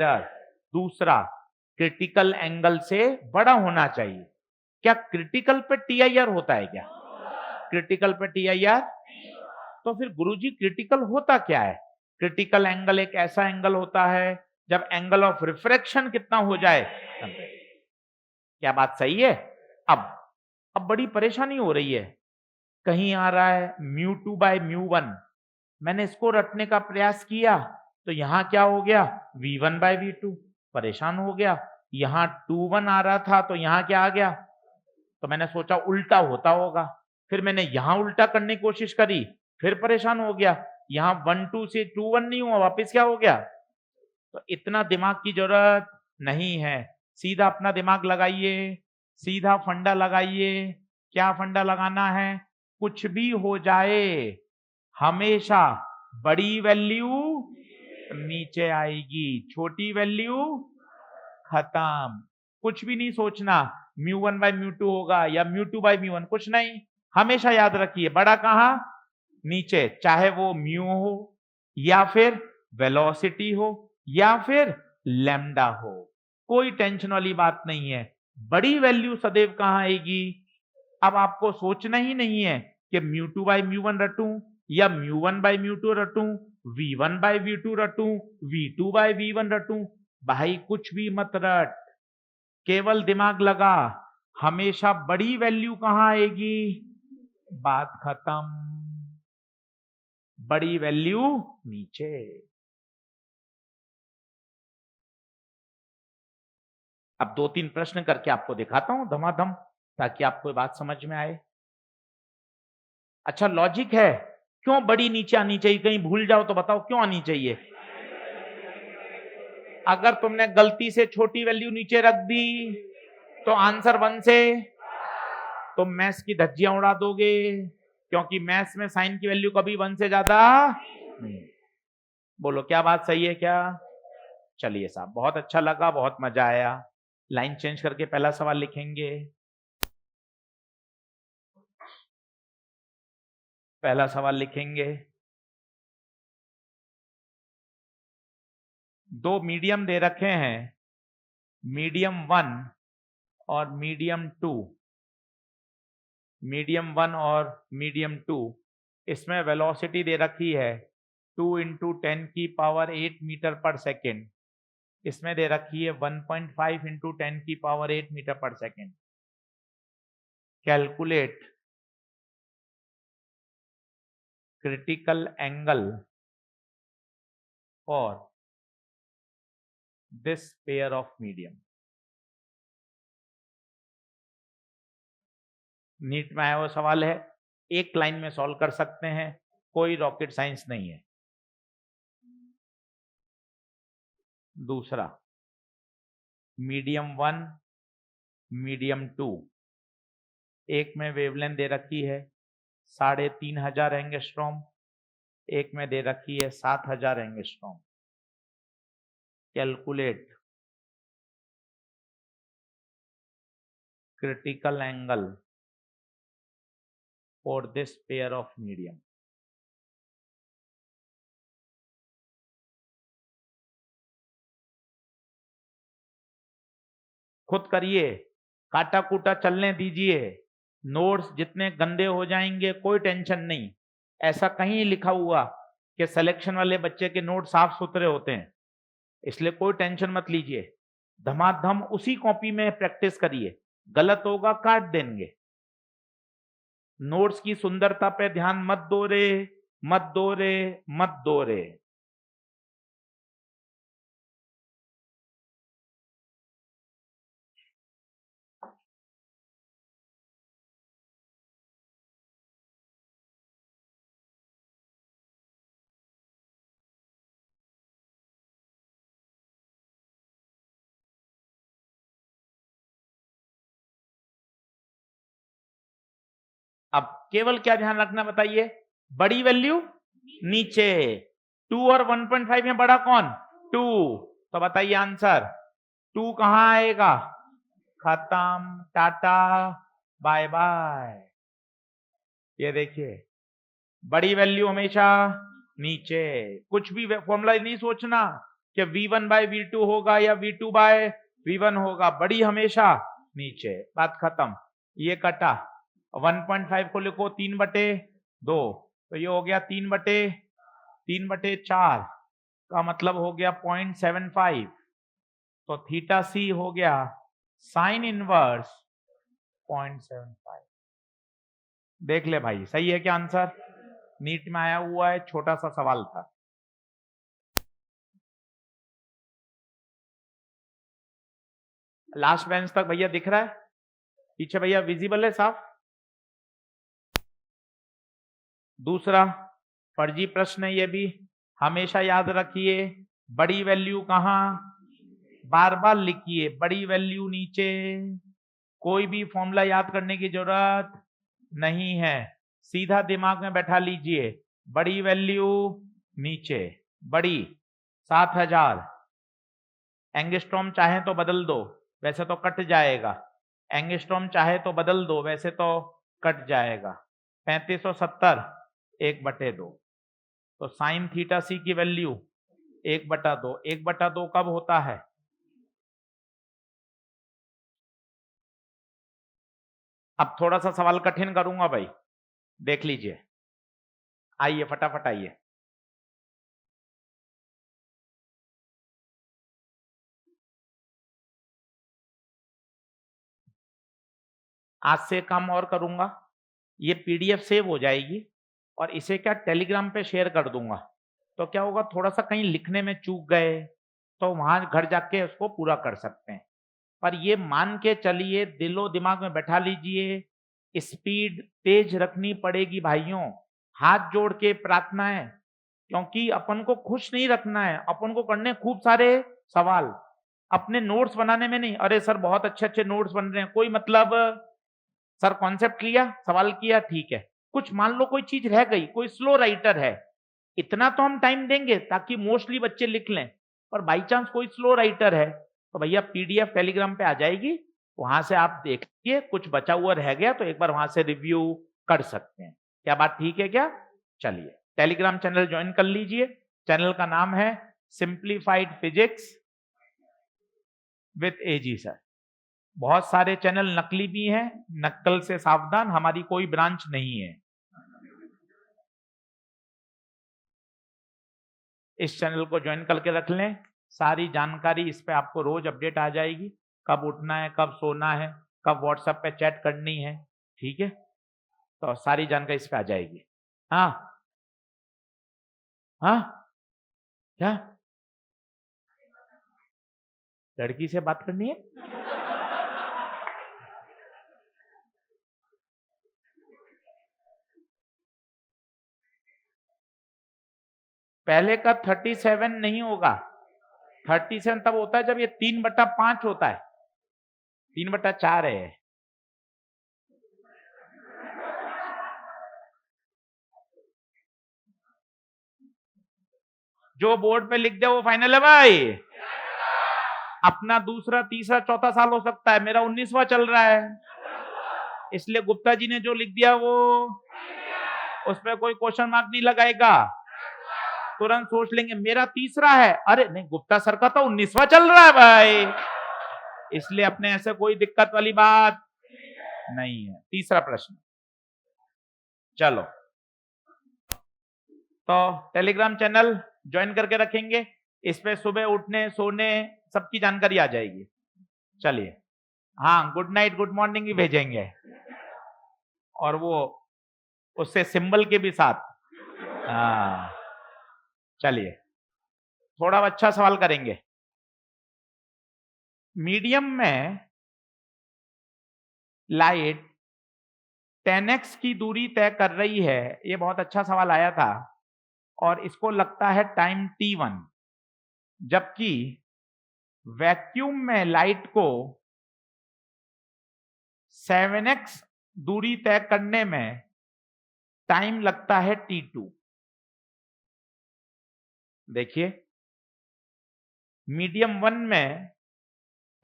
दूसरा, critical angle से बड़ा होना चाहिए। क्या क्रिटिकल पे टीआईआर होता है क्या? क्रिटिकल पे टीआईआर? तो फिर गुरुजी क्रिटिकल होता क्या है? क्रिटिकल एंगल एक ऐसा एंगल होता है जब एंगल ऑफ रिफ्रैक्शन कितना हो जाए? 100। क्या बात सही है? अब बड़ी परेशानी हो रही है। कहीं आ रहा है μ2 बाय μ1, मैंने इसको रटने का प्रयास किया तो यहां क्या हो गया? v1 बाय v2, परेशान हो गया। यहां 2 1 आ रहा था तो यहां क्या आ गया? तो मैंने सोचा उल्टा होता होगा, फिर मैंने यहां उल्टा करने की कोशिश करी, फिर परेशान हो गया। यहां 1 2 से 2 1 नहीं हुआ, वापस क्या हो गया? तो इतना दिमाग की जरूरत नहीं है, सीधा अपना दिमाग लगाइए, सीधा फंडा लगाइए। क्या फंडा लगाना है? कुछ भी हो जाए हमेशा बड़ी वैल्यू नीचे आएगी, छोटी वैल्यू खत्म। कुछ भी नहीं सोचना μ1 बाय μ2 होगा या μ2 बाय μ1, कुछ नहीं। हमेशा याद रखिए बड़ा कहां? नीचे, चाहे वो म्यू हो या फिर वेलोसिटी हो या फिर लैम्डा हो, कोई टेंशन वाली बात नहीं है। बड़ी वैल्यू सदैव कहां आएगी? अब आपको सोचना ही नहीं है कि μ2 बाय μ1 रटूं या μ1 बाय μ2 रटूं, v1 बाय v2 रटूं, v2 बाय v1 रटूं। भाई कुछ भी मत रट, केवल दिमाग लगा। हमेशा बड़ी वैल्यू कहां आएगी? बात खत्म, बड़ी वैल्यू नीचे। अब 2-3 प्रश्न करके आपको दिखाता हूं धमाधम, ताकि आपको बात समझ में आए। अच्छा लॉजिक है, क्यों बड़ी नीचे आनी चाहिए? कहीं भूल जाओ तो बताओ क्यों आनी चाहिए? अगर तुमने गलती से छोटी वैल्यू नीचे रख दी तो आंसर 1 से तुम मैथ्स की धज्जियां उड़ा दोगे, क्योंकि मैथ्स में साइन की वैल्यू कभी 1 से ज्यादा नहीं। बोलो क्या बात सही है क्या? चलिए साहब, बहुत अच्छा लगा, बहुत मजा आया। लाइन चेंज करके पहला सवाल लिखेंगे। पहला सवाल लिखेंगे, दो मीडियम दे रखे हैं, मीडियम 1 और मीडियम 2। मीडियम 1 और मीडियम 2, इसमें वेलोसिटी दे रखी है 2 × 10⁸ मीटर पर सेकेंड, इसमें दे रखी है 1.5 × 10⁸ metre per second. Calculate critical angle for this pair of medium. NEET में आया हुआ सवाल है, एक लाइन में सॉल्व कर सकते हैं, कोई रॉकेट साइंस नहीं है। दूसरा, मीडियम 1 मीडियम 2, एक में वेवलेंथ दे रखी है 3500 एंगस्ट्रॉम, एक में दे रखी है 7000 angstrom. Calculate critical angle for this pair of medium. खुद करिए, काटा कूटा चलने दीजिए, नोट्स जितने गंदे हो जाएंगे कोई टेंशन नहीं। ऐसा कहीं लिखा हुआ कि सिलेक्शन वाले बच्चे के नोट साफ सुथरे होते हैं, इसलिए कोई टेंशन मत लीजिए। धमाधम उसी कॉपी में प्रैक्टिस करिए, गलत होगा काट देंगे। नोट्स की सुंदरता पे ध्यान मत दो रे, मत दो रे, मत दो रे। अब केवल क्या ध्यान रखना बताइए? बड़ी वैल्यू नीचे, 2 और 1.5 में बड़ा कौन? 2। तो बताइए आंसर 2 कहां आएगा? खत्म, टाटा बाय बाय। ये देखिए, बड़ी वैल्यू हमेशा नीचे, कुछ भी फॉर्मूला नहीं सोचना, कि V1 बाय V2 होगा या V2 बाय V1 होगा, बड़ी हमेशा नीचे, बात खत्म। ये कटा 1.5 को लिखो 3/2, तो ये हो गया 3/4 का मतलब हो गया 0.75, तो थीटा सी हो गया साइन इनवर्स 0.75। देख ले भाई, सही है क्या आंसर? नीट में आया हुआ है, छोटा सा सवाल था। लास्ट बेंच तक भैया दिख रहा है? पीछे भैया विजिबल है साफ? दूसरा फर्जी प्रश्न है ये भी, हमेशा याद रखिए, बड़ी वैल्यू कहां, बार बार लिखिए, बड़ी वैल्यू नीचे, कोई भी फॉर्मूला याद करने की जरूरत नहीं है, सीधा दिमाग में बैठा लीजिए, बड़ी वैल्यू नीचे, बड़ी 7000 एंगस्ट्रॉम, चाहे तो बदल दो, वैसे तो कट जाएगा, एंगस्ट्रॉम चाहे तो बदल दो, वैसे तो कट जाएगा, 3570 1/2, तो साइन थीटा सी की वैल्यू 1/2, 1/2 कब होता है? अब थोड़ा सा सवाल कठिन करूंगा भाई, देख लीजिए, आइए फटाफट आइए। आज से काम और करूंगा, ये पीडीएफ सेव हो जाएगी और इसे क्या टेलीग्राम पे शेयर कर दूंगा, तो क्या होगा, थोड़ा सा कहीं लिखने में चूक गए तो वहां घर जाके उसको पूरा कर सकते हैं। पर ये मान के चलिए, दिलो दिमाग में बैठा लीजिए, स्पीड तेज रखनी पड़ेगी भाइयों, हाथ जोड़ के प्रार्थना है, क्योंकि अपन को खुश नहीं रखना है, अपन को करने खूब सारे सवाल, अपने नोट्स बनाने में नहीं। अरे सर बहुत अच्छे अच्छे नोट्स बन रहे हैं, कोई मतलब, सर कॉन्सेप्ट लिया, सवाल किया, ठीक है, कुछ मान लो कोई चीज रह गई, कोई स्लो राइटर है, इतना तो हम टाइम देंगे ताकि मोस्टली बच्चे लिख लें, पर बाई चांस कोई स्लो राइटर है तो भैया पीडीएफ टेलीग्राम पे आ जाएगी, वहां से आप देखिए, कुछ बचा हुआ रह गया तो एक बार वहां से रिव्यू कर सकते हैं। क्या बात ठीक है क्या? चलिए टेलीग्राम चैनल ज्वाइन कर लीजिए, चैनल का नाम है simplified physics with AG sir. बहुत सारे चैनल नकली भी हैं, नक्कल से सावधान, हमारी कोई ब्रांच नहीं है। इस चैनल को ज्वाइन करके रख लें, सारी जानकारी इस पे आपको रोज अपडेट आ जाएगी, कब उठना है, कब सोना है, कब व्हाट्सएप पे चैट करनी है, ठीक है, तो सारी जानकारी इस पे आ जाएगी। हाँ हाँ, क्या लड़की से बात करनी है? पहले का 37 नहीं होगा, 37 तब होता है जब ये 3/5 होता है, 3/4 है। जो बोर्ड पे लिख दे वो फाइनल है भाई। अपना दूसरा तीसरा चौथा साल हो सकता है, मेरा 19वां चल रहा है, इसलिए गुप्ता जी ने जो लिख दिया वो, उस पर कोई क्वेश्चन मार्क नहीं लगाएगा, तुरंत सोच लेंगे मेरा तीसरा है, अरे नहीं गुप्ता सर का तो 19वां चल रहा है भाई, इसलिए अपने ऐसे कोई दिक्कत वाली बात नहीं है। तीसरा प्रश्न, चलो, तो टेलीग्राम चैनल ज्वाइन करके रखेंगे, इस पे सुबह उठने सोने सबकी जानकारी आ जाएगी। चलिए, हाँ गुड नाइट गुड मॉर्निंग भी भेजेंगे, और वो उससे सिंबल के भी साथ। हाँ चलिए, थोड़ा अच्छा सवाल करेंगे। मीडियम में लाइट 10x की दूरी तय कर रही है, ये बहुत अच्छा सवाल आया था, और इसको लगता है टाइम t1, जबकि वैक्यूम में लाइट को 7x दूरी तय करने में टाइम लगता है t2। देखिए, मीडियम 1 में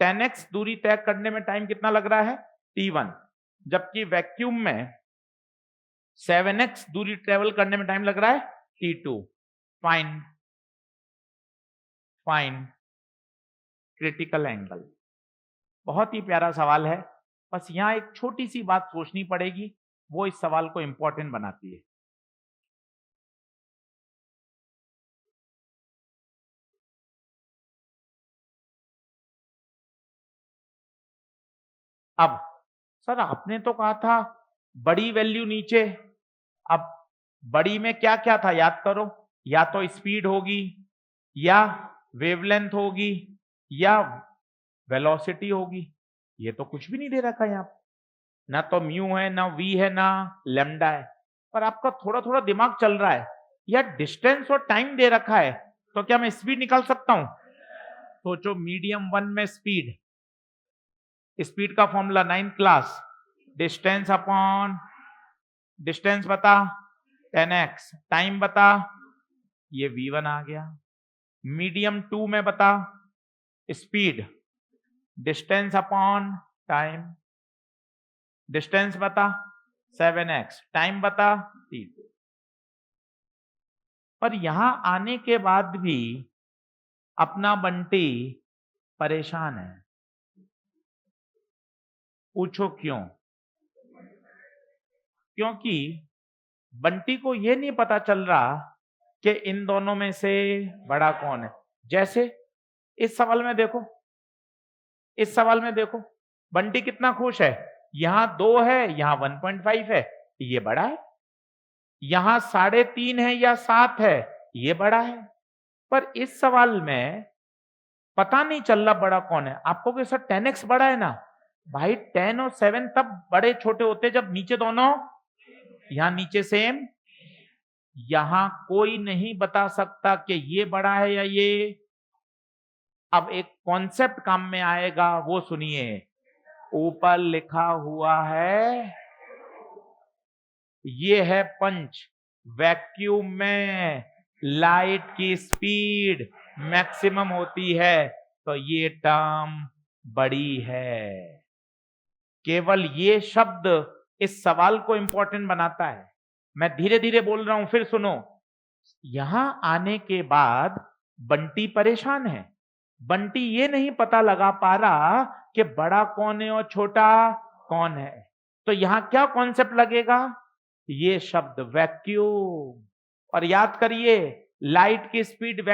10x दूरी तय करने में टाइम कितना लग रहा है? t1, जबकि वैक्यूम में 7x दूरी ट्रेवल करने में टाइम लग रहा है t2। Fine, find critical angle. बहुत ही प्यारा सवाल है, बस यहां एक छोटी सी बात सोचनी पड़ेगी, वो इस सवाल को इंपॉर्टेंट बनाती है। अब सर आपने तो कहा था बड़ी वैल्यू नीचे, अब बड़ी में क्या क्या था याद करो, या तो स्पीड होगी, या वेवलेंथ होगी, या वेलोसिटी होगी। ये तो कुछ भी नहीं दे रखा यहां पर, ना तो म्यू है, ना वी है, ना लेमडा है। पर आपका थोड़ा थोड़ा दिमाग चल रहा है, या डिस्टेंस और टाइम दे रखा है, तो क्या मैं स्पीड निकाल सकता हूं? सोचो मीडियम 1 में स्पीड, स्पीड का formula 9 class, distance upon distance बता 10x, टाइम बता, ये v1 आ गया। मीडियम 2 में बता speed, distance upon time, distance बता 7x, टाइम बता 3। पर यहां आने के बाद भी अपना बंटी परेशान है। पूछो क्यों? क्योंकि बंटी को यह नहीं पता चल रहा कि इन दोनों में से बड़ा कौन है। जैसे इस सवाल में देखो, इस सवाल में देखो, बंटी कितना खुश है, यहां 2 है, यहां 1.5 है, ये बड़ा है। यहां 3.5 है या 7 है, ये बड़ा है। पर इस सवाल में पता नहीं चल रहा बड़ा कौन है। आपको कि सर 10x बड़ा है ना, भाई 10 और 7 तब बड़े छोटे होते जब नीचे दोनों, यहां नीचे सेम, यहां कोई नहीं बता सकता कि ये बड़ा है या ये। अब एक कॉन्सेप्ट काम में आएगा, वो सुनिए। ऊपर लिखा हुआ है, ये है पंच, वैक्यूम में लाइट की स्पीड मैक्सिमम होती है, तो ये टर्म बड़ी है। केवल ये शब्द इस सवाल को इंपॉर्टेंट बनाता है। मैं धीरे धीरे बोल रहा हूं, फिर सुनो। यहां आने के बाद बंटी परेशान है। बंटी ये नहीं पता लगा पा रहा कि बड़ा कौन है और छोटा कौन है। तो यहां क्या कॉन्सेप्ट लगेगा? ये शब्द वैक्यूम। और याद करिए, लाइट की स्पीड